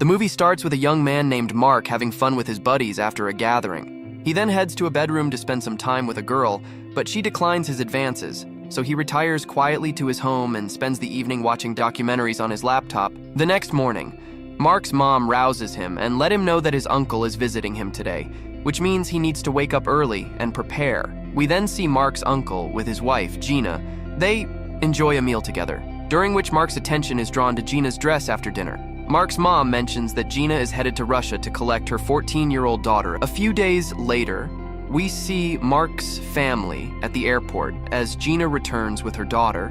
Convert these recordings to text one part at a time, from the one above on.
The movie starts with a young man named Mark having fun with his buddies after a gathering. He then heads to a bedroom to spend some time with a girl, but she declines his advances, so he retires quietly to his home and spends the evening watching documentaries on his laptop. The next morning, Mark's mom rouses him and let him know that his uncle is visiting him today, which means he needs to wake up early and prepare. We then see Mark's uncle with his wife, Gina. They enjoy a meal together, during which Mark's attention is drawn to Gina's dress after dinner. Mark's mom mentions that Gina is headed to Russia to collect her 14-year-old daughter. A few days later, we see Mark's family at the airport as Gina returns with her daughter,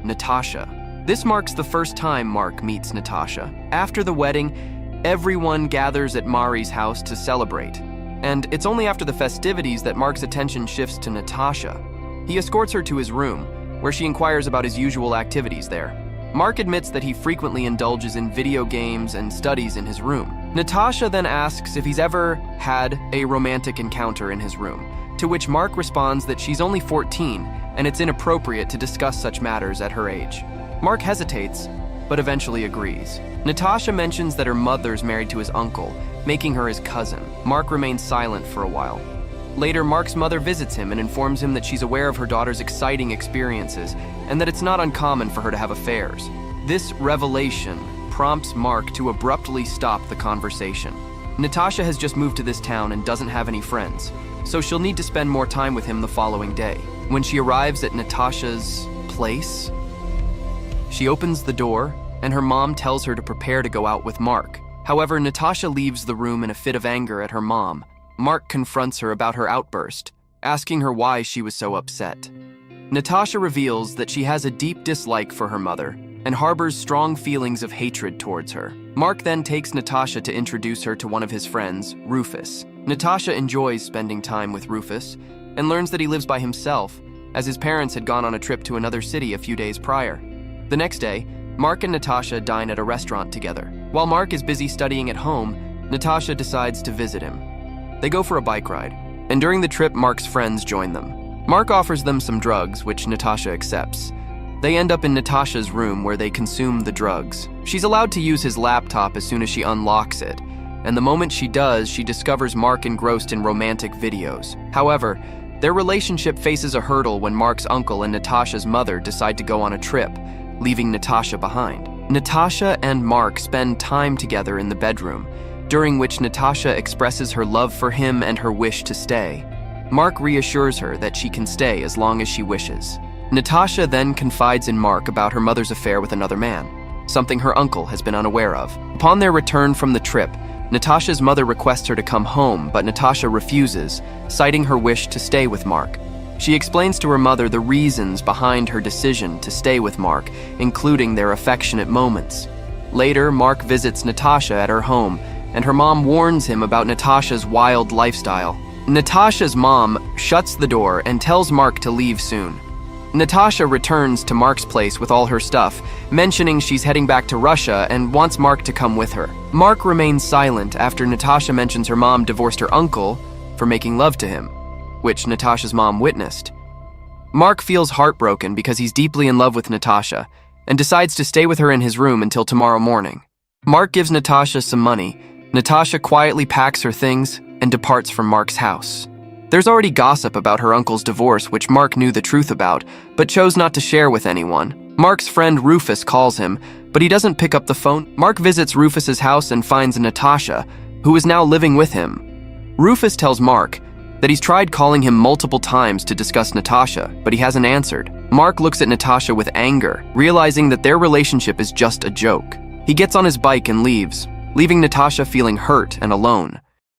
Natasha. This marks the first time Mark meets Natasha. After the wedding, everyone gathers at Mari's house to celebrate. And it's only after the festivities that Mark's attention shifts to Natasha. He escorts her to his room, where she inquires about his usual activities there. Mark admits that he frequently indulges in video games and studies in his room. Natasha then asks if he's ever had a romantic encounter in his room, to which Mark responds that she's only 14 and it's inappropriate to discuss such matters at her age. Mark hesitates, but eventually agrees. Natasha mentions that her mother's married to his uncle, making her his cousin. Mark remains silent for a while. Later, Mark's mother visits him and informs him that she's aware of her daughter's exciting experiences and that it's not uncommon for her to have affairs. This revelation prompts Mark to abruptly stop the conversation. Natasha has just moved to this town and doesn't have any friends, so she'll need to spend more time with him the following day. When she arrives at Natasha's place, she opens the door and her mom tells her to prepare to go out with Mark. However, Natasha leaves the room in a fit of anger at her mom. Mark confronts her about her outburst, asking her why she was so upset. Natasha reveals that she has a deep dislike for her mother and harbors strong feelings of hatred towards her. Mark then takes Natasha to introduce her to one of his friends, Rufus. Natasha enjoys spending time with Rufus and learns that he lives by himself, as his parents had gone on a trip to another city a few days prior. The next day, Mark and Natasha dine at a restaurant together. While Mark is busy studying at home, Natasha decides to visit him. They go for a bike ride, and during the trip, Mark's friends join them. Mark offers them some drugs, which Natasha accepts. They end up in Natasha's room where they consume the drugs. She's allowed to use his laptop as soon as she unlocks it, and the moment she does, she discovers Mark engrossed in romantic videos. However, their relationship faces a hurdle when Mark's uncle and Natasha's mother decide to go on a trip, leaving Natasha behind. Natasha and Mark spend time together in the bedroom, during which Natasha expresses her love for him and her wish to stay. Mark reassures her that she can stay as long as she wishes. Natasha then confides in Mark about her mother's affair with another man, something her uncle has been unaware of. Upon their return from the trip, Natasha's mother requests her to come home, but Natasha refuses, citing her wish to stay with Mark. She explains to her mother the reasons behind her decision to stay with Mark, including their affectionate moments. Later, Mark visits Natasha at her home, and her mom warns him about Natasha's wild lifestyle. Natasha's mom shuts the door and tells Mark to leave soon. Natasha returns to Mark's place with all her stuff, mentioning she's heading back to Russia and wants Mark to come with her. Mark remains silent after Natasha mentions her mom divorced her uncle for making love to him, which Natasha's mom witnessed. Mark feels heartbroken because he's deeply in love with Natasha and decides to stay with her in his room until tomorrow morning. Mark gives Natasha some money. Natasha quietly packs her things and departs from Mark's house. There's already gossip about her uncle's divorce, which Mark knew the truth about, but chose not to share with anyone. Mark's friend Rufus calls him, but he doesn't pick up the phone. Mark visits Rufus's house and finds Natasha, who is now living with him. Rufus tells Mark that he's tried calling him multiple times to discuss Natasha, but he hasn't answered. Mark looks at Natasha with anger, realizing that their relationship is just a joke. He gets on his bike and leaves, leaving Natasha feeling hurt and alone.